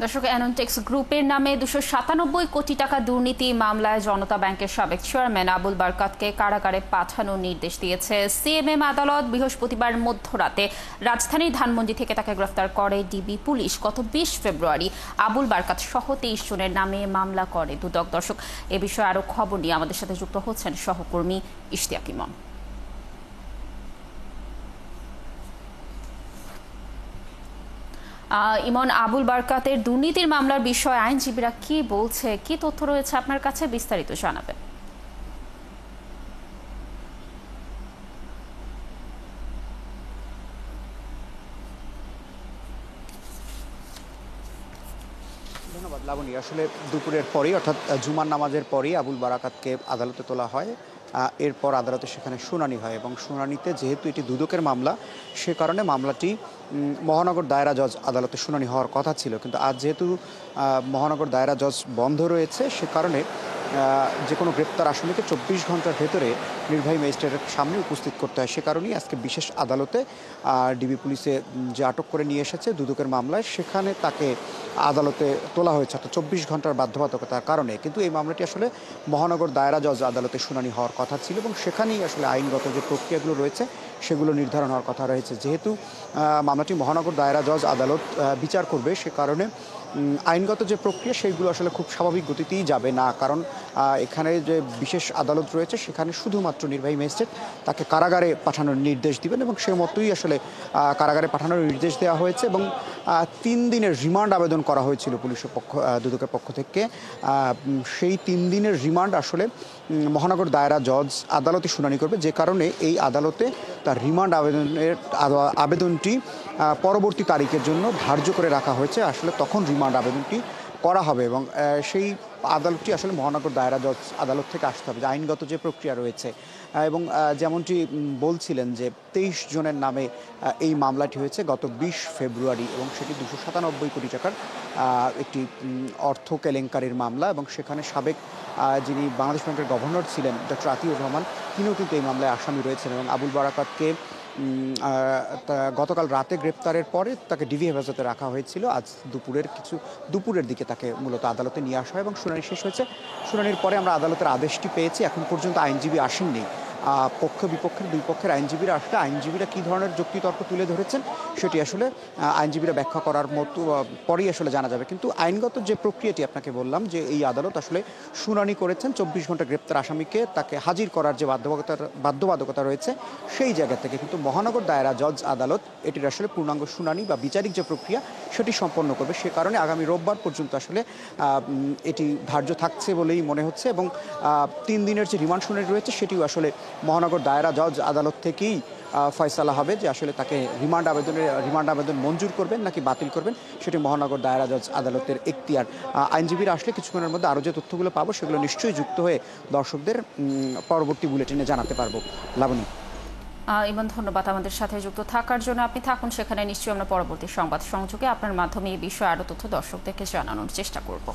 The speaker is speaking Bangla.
দর্শক, অ্যানন্টেক্স গ্রুপের নামে 297 কোটি টাকা দুর্নীতি মামলায় জনতা ব্যাংকের সাবেক চেয়ারম্যান আবুল বারকাতকে কারাগারে পাঠানোর নির্দেশ দিয়েছে সিএমএম আদালত। বৃহস্পতিবার মধ্যরাতে রাজধানীর ধানমন্ডি থেকে তাকে গ্রেফতার করে ডিবি পুলিশ। গত 20 ফেব্রুয়ারি আবুল বারকাত সহ 23 জনের নামে মামলা করে দুদক। দর্শক, এ বিষয়ে আরো খবর নিয়ে আমাদের সাথে যুক্ত হচ্ছেন সহকর্মী ইশতিয়াক ইমন। ইমন, আবুল বারকাতের দুর্নীতির মামলার বিষয়ে আইনজীবীরা কি বলছে, কি তথ্য রয়েছে আপনার কাছে, বিস্তারিত জানাবেন। ধন্যবাদ লাবণী। আসলে দুপুরের পরেই অর্থাৎ জুমার নামাজের পরেই আবুল বারাকাতকে আদালতে তোলা হয়। এরপর আদালতে সেখানে শুনানি হয় এবং শুনানিতে যেহেতু এটি দুদকের মামলা, সে কারণে মামলাটি মহানগর দায়রা জজ আদালতে শুনানি হওয়ার কথা ছিল। কিন্তু আজ যেহেতু মহানগর দায়রা জজ বন্ধ রয়েছে, সে কারণে যে কোনো গ্রেপ্তার আসামিকে 24 ঘন্টার ভেতরে নির্বাহী ম্যাজিস্ট্রেটের সামনে উপস্থিত করতে হয়। সে কারণেই আজকে বিশেষ আদালতে ডিবি পুলিশে যে আটক করে নিয়ে এসেছে দুদকের মামলায়, সেখানে তাকে আদালতে তোলা হয়েছে অর্থাৎ 24 ঘন্টার বাধ্যবাধকতার কারণে। কিন্তু এই মামলাটি আসলে মহানগর দায়রা জজ আদালতে শুনানি হওয়ার কথা ছিল এবং সেখানেই আসলে আইনগত যে প্রক্রিয়াগুলো রয়েছে সেগুলো নির্ধারণ হওয়ার কথা রয়েছে। যেহেতু মামলাটি মহানগর দায়রা জজ আদালত বিচার করবে, সে কারণে আইনগত যে প্রক্রিয়া সেইগুলো আসলে খুব স্বাভাবিক গতিতেই যাবে না। কারণ এখানে যে বিশেষ আদালত রয়েছে সেখানে শুধুমাত্র নির্বাহী ম্যাজিস্ট্রেট তাকে কারাগারে পাঠানোর নির্দেশ দিবেন এবং সে মতোই আসলে কারাগারে পাঠানোর নির্দেশ দেওয়া হয়েছে এবং 3 দিনের রিমান্ড আবেদন করা হয়েছিল পুলিশের দুদকের পক্ষ থেকে। সেই 3 দিনের রিমান্ড আসলে মহানগর দায়রা জজ আদালতে শুনানি করবে, যে কারণে এই আদালতে তার রিমান্ড আবেদনটি পরবর্তী তারিখের জন্য ধার্য করে রাখা হয়েছে। আসলে তখন রিমান্ড আবেদনটি করা হবে এবং সেই আদালতটি আসলে মহানগর দায়রা জজ আদালত থেকে আসতে হবে, যে আইনগত যে প্রক্রিয়া রয়েছে। এবং যেমনটি বলছিলেন যে 23 জনের নামে এই মামলাটি হয়েছে গত 20 ফেব্রুয়ারি এবং সেটি 297 কোটি টাকার একটি অর্থ কেলেঙ্কারির মামলা এবং সেখানে সাবেক যিনি বাংলাদেশ ব্যাংকের গভর্নর ছিলেন ডক্টর আতিউর রহমান, তিনিও কিন্তু এই মামলায় আসামি রয়েছেন এবং আবুল বারাকাতকে গতকাল রাতে গ্রেপ্তারের পরে তাকে ডিবি হেফাজতে রাখা হয়েছিল। আজ দুপুরের দিকে তাকে মূলত আদালতে নিয়ে আসা হয় এবং শুনানি শেষ হয়েছে। শুনানির পরে আমরা আদালতের আদেশটি পেয়েছি। এখন পর্যন্ত আইনজীবী আসেননি। পক্ষ বিপক্ষের দুই পক্ষের আইনজীবীরা আসলে আইনজীবীরা কী ধরনের যুক্তিতর্ক তুলে ধরেছেন সেটি আসলে আইনজীবীরা ব্যাখ্যা করার মতো পরেই আসলে জানা যাবে। কিন্তু আইনগত যে প্রক্রিয়াটি আপনাকে বললাম, যে এই আদালত আসলে শুনানি করেছেন 24 ঘন্টা গ্রেপ্তার আসামিকে তাকে হাজির করার যে বাধ্যবাধকতা রয়েছে, সেই জায়গা থেকে কিন্তু মহানগর দায়রা জজ আদালত এটির আসলে পূর্ণাঙ্গ শুনানি বা বিচারিক যে প্রক্রিয়া সেটি সম্পন্ন করবে। সে কারণে আগামী রোববার পর্যন্ত আসলে এটি ধার্য থাকছে বলেই মনে হচ্ছে এবং 3 দিনের যে রিমান্ড শুনানি রয়েছে সেটিও আসলে মহানগর দায়রা জজ আদালত থেকেই ফয়সালা হবে যে আসলে তাকে রিমান্ড আবেদন মঞ্জুর করবেন নাকি বাতিল করবেন, সেটি মহানগর দায়রা জজ আদালতের এখতিয়ার। আইনজীবীরা আসলে কিছুক্ষণের মধ্যে আরও যে তথ্যগুলো পাবো সেগুলো নিশ্চয়ই যুক্ত হয়ে দর্শকদের পরবর্তী বুলেটিনে জানাতে পারবো। লাবণী। ইমন, ধন্যবাদ আমাদের সাথে যুক্ত থাকার জন্য। আপনি থাকুন সেখানে, নিশ্চয়ই আমরা পরবর্তী সংবাদ সংযোগে আপনার মাধ্যমে এই বিষয়ে আরও তথ্য দর্শকদেরকে জানানোর চেষ্টা করব।